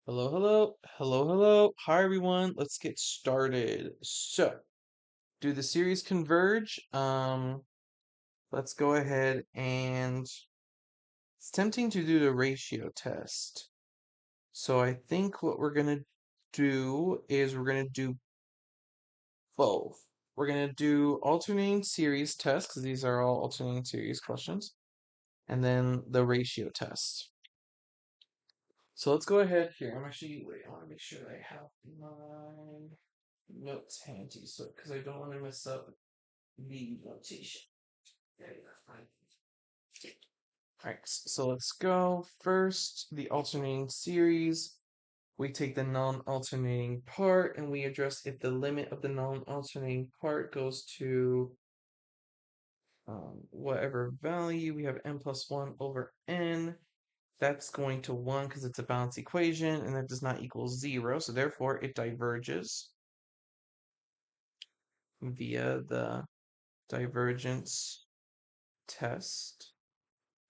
Hello, hello, hello, hello. Hi, everyone. Let's get started. So, do the series converge? Let's go ahead and it's tempting to do the ratio test. So I think what we're gonna do is we're gonna do both. We're gonna do alternating series test because these are all alternating series questions, and then the ratio test. So let's go ahead here. Wait, I want to make sure I have my notes handy, so because I don't want to mess up the notation. There you go. All right, so let's go. First, the alternating series. We take the non-alternating part and we address if the limit of the non-alternating part goes to whatever value. We have n plus 1 over n. That's going to 1 because it's a balanced equation, and that does not equal 0, so therefore it diverges via the divergence test.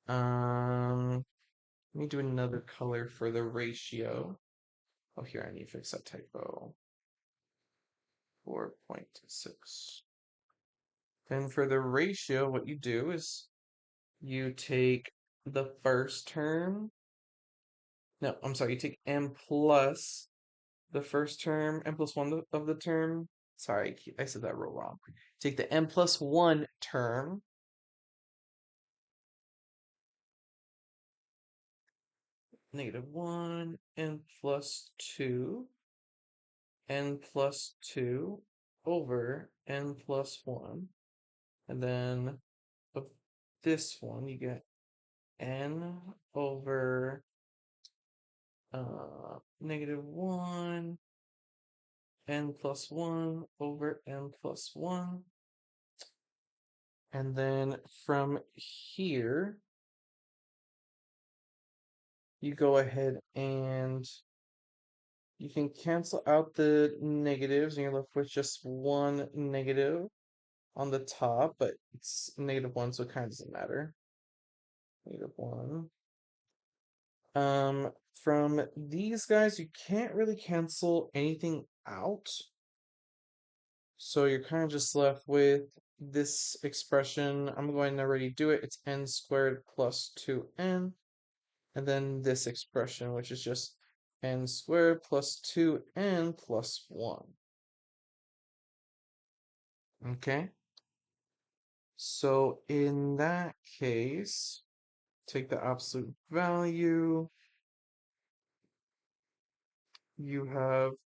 Let me do another color for the ratio. Oh, here I need to fix that typo. 4.6. Then for the ratio, what you do is you take the first term. No, I'm sorry, you take m plus the first term, m plus 1 of the term. Sorry, I said that real wrong. Take the m plus 1 term. -1, n plus 2, n plus 2 over n plus 1. And then of this one, you get n over -1, n plus 1 over n plus 1. And then from here, you go ahead and you can cancel out the negatives, and you're left with just one negative on the top, but it's -1, so it kind of doesn't matter. -1. From these guys, you can't really cancel anything out. So you're kind of just left with this expression. I'm going to already do it. It's n squared plus 2n. And then this expression, which is just n squared plus 2n plus 1. Okay? So in that case, take the absolute value. You have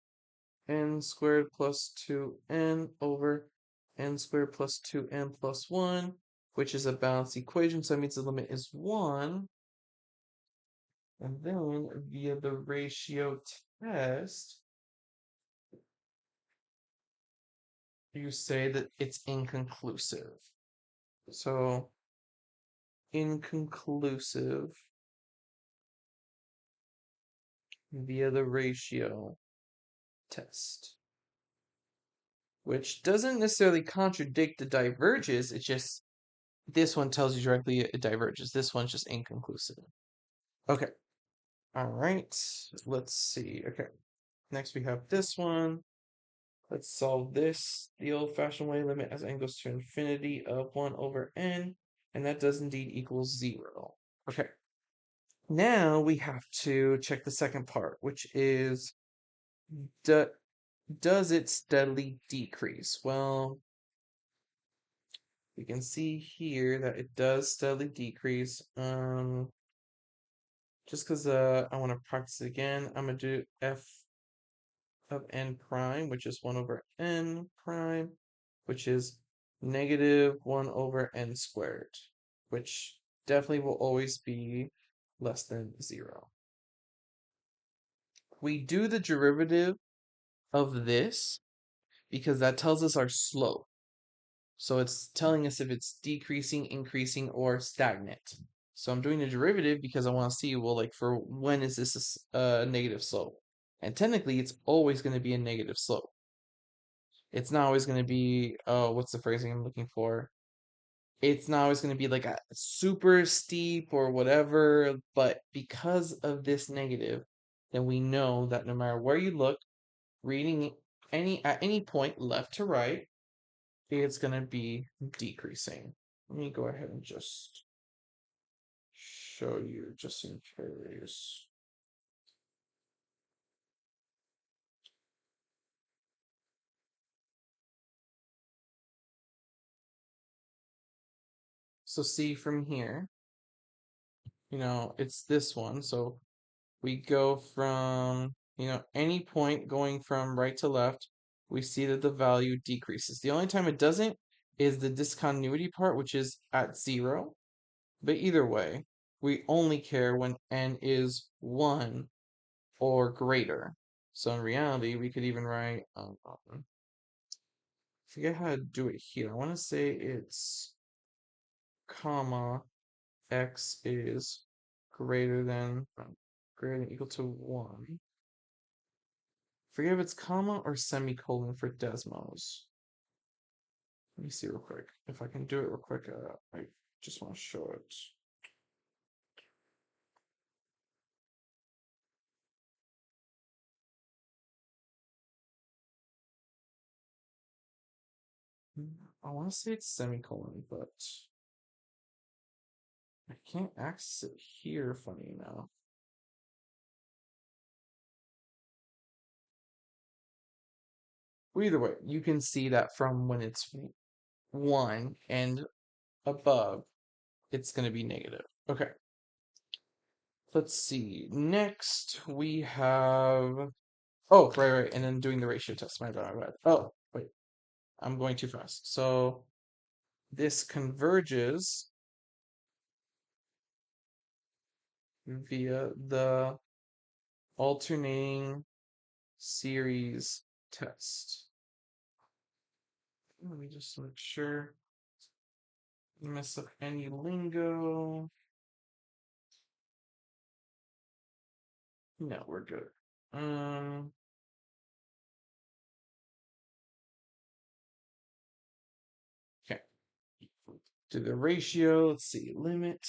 n squared plus 2n over n squared plus 2n plus 1, which is a balanced equation, so that means the limit is 1. And then via the ratio test, you say that it's inconclusive. So, inconclusive via the ratio test, which doesn't necessarily contradict the diverges, it's just this one tells you directly it diverges. This one's just inconclusive. Okay. All right. Let's see. Okay. Next we have this one. Let's solve this the old-fashioned way. Limit as n goes to infinity of 1 over n. And that does indeed equal 0. Okay. Now we have to check the second part, which is does it steadily decrease? Well, we can see here that it does steadily decrease. Just because I want to practice it again, I'm going to do f of n prime, which is 1 over n prime, which is -1 over n squared, which definitely will always be less than 0. We do the derivative of this because that tells us our slope. So it's telling us if it's decreasing, increasing, or stagnant. So I'm doing the derivative because I want to see, well, like for when is this a negative slope? And technically, it's always going to be a negative slope. It's not always going to be, oh, what's the phrasing I'm looking for? It's not always going to be like a super steep or whatever, but because of this negative, then we know that no matter where you look, reading at any point left to right, it's going to be decreasing. Let me go ahead and just show you just in case. So see from here, it's this one. So we go from, any point going from right to left, we see that the value decreases. The only time it doesn't is the discontinuity part, which is at 0. But either way, we only care when n is 1 or greater. So in reality, we could even write, forget how to do it here. I want to say it's comma x is greater than equal to 1. Forget if it's comma or semicolon for Desmos. Let me see real quick. If I can do it real quick, I just want to show it. I want to say it's semicolon, but I can't access it here, funny enough. Well, either way, you can see that from when it's 1 and above, it's going to be negative. Okay, let's see. Next, we have. Oh, right, and then doing the ratio test. My bad, my bad. Oh, wait, I'm going too fast. So this converges via the alternating series test. Let me just make sure I mess up any lingo. No, we're good. Okay. Do the ratio. Let's see. Limit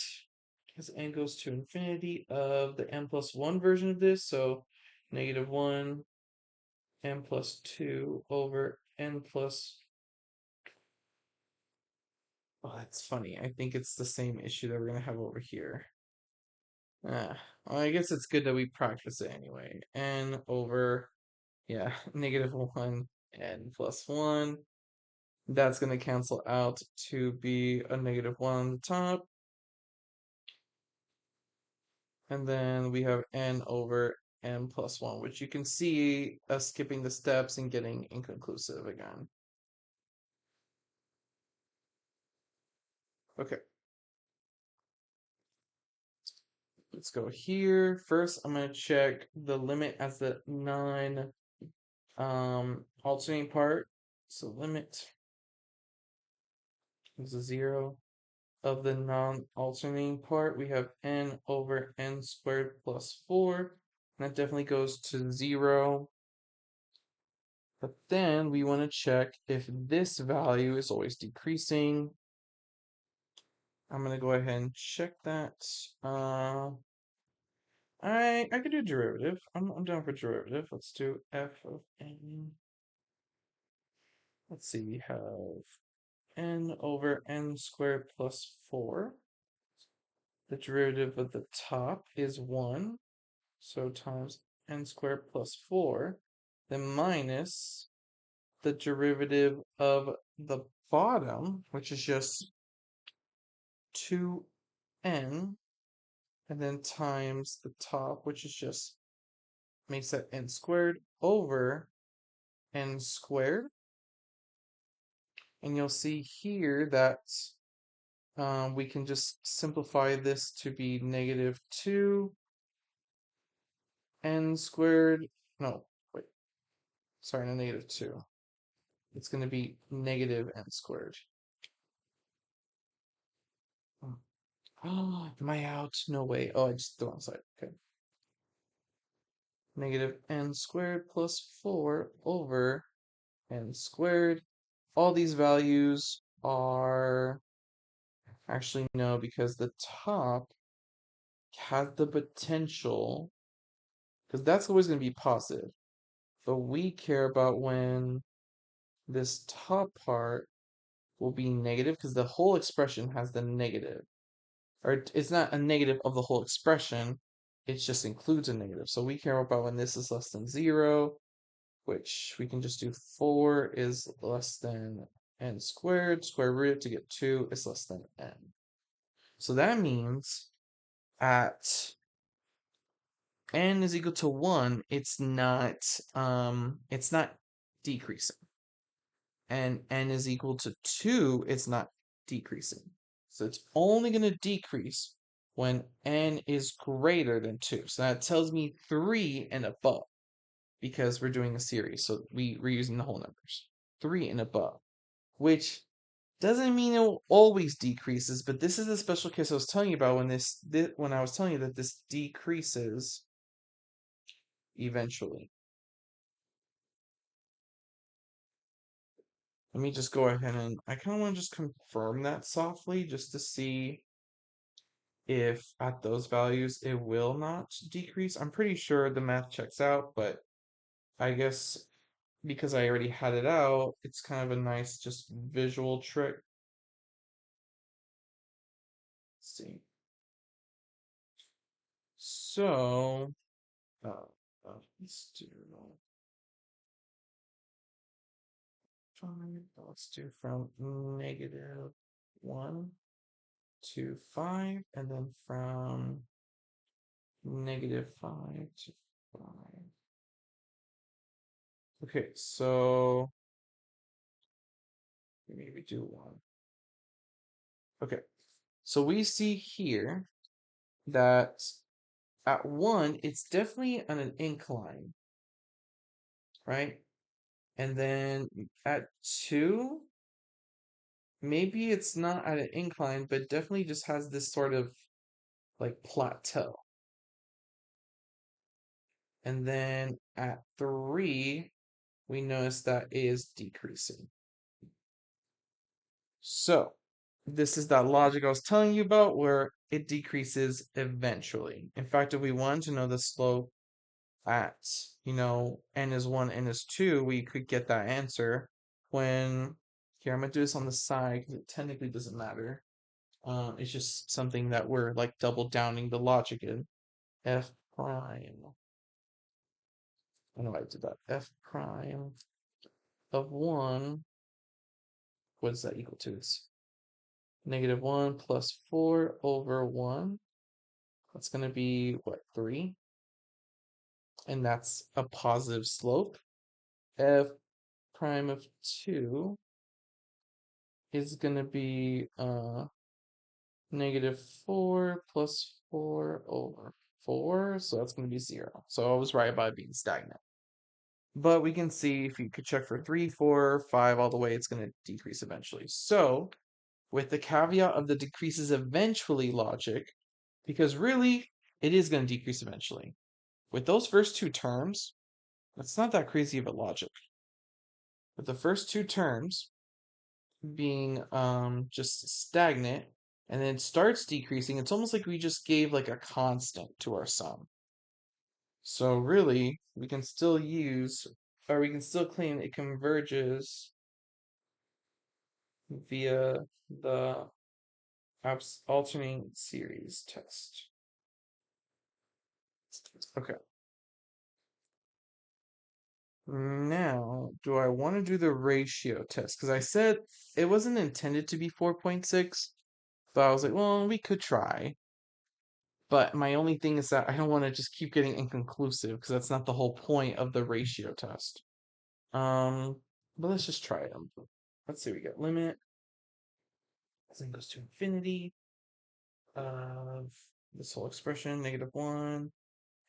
as n goes to infinity of the n plus 1 version of this. So -1 n plus 2 over n plus. Oh, that's funny. I think it's the same issue that we're going to have over here. Well, I guess it's good that we practice it anyway. N over, yeah, -1 n plus 1. That's going to cancel out to be a -1 on the top. And then we have n over n plus 1, which you can see us skipping the steps and getting inconclusive again. Okay. Let's go here. First, I'm going to check the limit as the non alternating part. So limit is a 0 of the non-alternating part. We have n over n squared plus 4. And that definitely goes to 0. But then we want to check if this value is always decreasing. I'm going to go ahead and check that. I could do derivative. I'm down for derivative. Let's do f of n. Let's see, we have n over n squared plus 4. The derivative of the top is 1. So times n squared plus 4. Then minus the derivative of the bottom, which is just 2n, and then times the top, which is just makes that n squared over n squared. And you'll see here that we can just simplify this to be -2 n squared. No, wait, sorry, not -2. It's going to be negative n squared. Oh, am I out? No way. Oh, I just threw on side. Okay. Negative n squared plus 4 over n squared. All these values are actually no, because the top has the potential because that's always going to be positive. But we care about when this top part will be negative because the whole expression has the negative. Or it's not a negative of the whole expression, it just includes a negative. So we care about when this is less than 0, which we can just do 4 is less than n squared, square root to get 2 is less than n. So that means at n is equal to 1, it's not decreasing. And n is equal to 2, it's not decreasing. So it's only going to decrease when n is greater than 2. So that tells me 3 and above because we're doing a series. So we're using the whole numbers. 3 and above, which doesn't mean it will always decreases, but this is the special case I was telling you about when I was telling you that this decreases eventually. Let me just go ahead and I kind of want to just confirm that softly just to see if at those values it will not decrease. I'm pretty sure the math checks out, but I guess because I already had it out, it's kind of a nice just visual trick. Let's see. So, uh, let's do 5. Let's do from -1 to 5, and then from -5 to 5. Okay, so maybe do 1. Okay, so we see here that at 1, it's definitely on an incline, right? And then at 2, maybe it's not at an incline, but definitely just has this sort of like plateau. And then at 3, we notice that is decreasing. So this is that logic I was telling you about where it decreases eventually. In fact, if we wanted to know the slope at, n is 1, n is 2, we could get that answer when, here, I'm going to do this on the side because it technically doesn't matter. It's just something that we're like double downing the logic in. F prime. I know I did that. F prime of 1, what is that equal to? It's -1 plus 4 over 1. That's going to be, what, 3? And that's a positive slope. F prime of 2 is going to be -4 plus 4 over 4. So that's going to be 0. So I was right about it being stagnant. But we can see if you could check for 3, 4, 5, all the way, it's going to decrease eventually. So with the caveat of the decreases eventually logic, because really it is going to decrease eventually. With those first two terms, that's not that crazy of a logic. With the first two terms being just stagnant and then it starts decreasing, it's almost like we just gave like a constant to our sum. So really, we can still use, or we can still claim it converges via the alternating series test. Okay. Now, do I want to do the ratio test? Because I said it wasn't intended to be 4.6, but I was like, well, we could try. But my only thing is that I don't want to just keep getting inconclusive because that's not the whole point of the ratio test. But let's just try them. Let's see, we got limit as n goes to infinity of this whole expression, -1,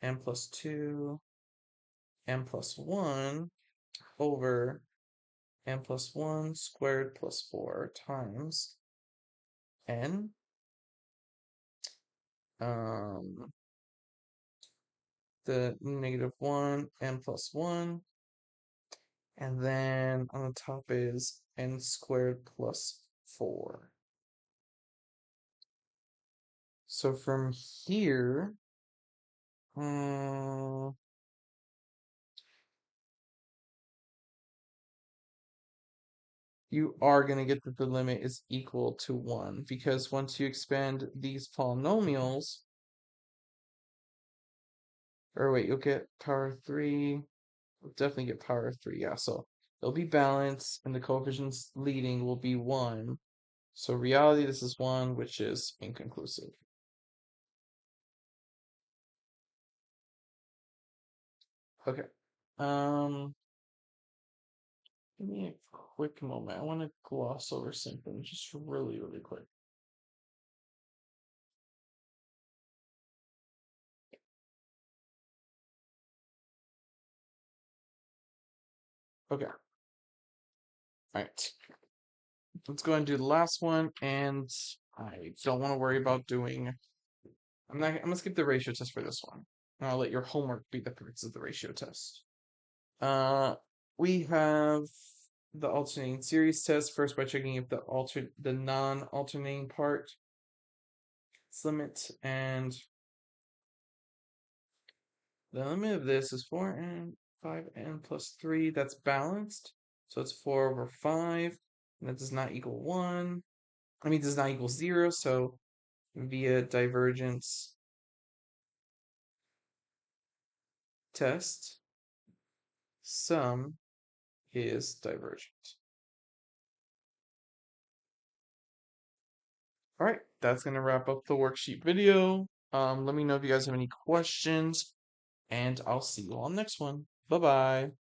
n plus 2, n plus 1 over n plus 1 squared plus 4 times n. Um, the -1, n plus 1, and then on the top is n squared plus 4. So from here, you are going to get that the limit is equal to 1 because once you expand these polynomials, or wait, you'll get power 3. You'll definitely get power 3. Yeah, so they'll be balanced and the coefficients leading will be 1. So reality, this is 1, which is inconclusive. Okay. Um, Give me a quick moment. I want to gloss over something just really, really quick. Okay. All right. Let's go and do the last one. And I don't want to worry about doing. I'm gonna skip the ratio test for this one. And I'll let your homework be the purpose of the ratio test. Uh, we have the alternating series test first by checking if the non-alternating part is limit, and the limit of this is 4n 5n plus 3. That's balanced, so it's 4 over 5, and that does not equal 1. I mean, does not equal 0. So via divergence test, sum is divergent. All right, that's going to wrap up the worksheet video. Let me know if you guys have any questions, and I'll see you all next one. Bye bye.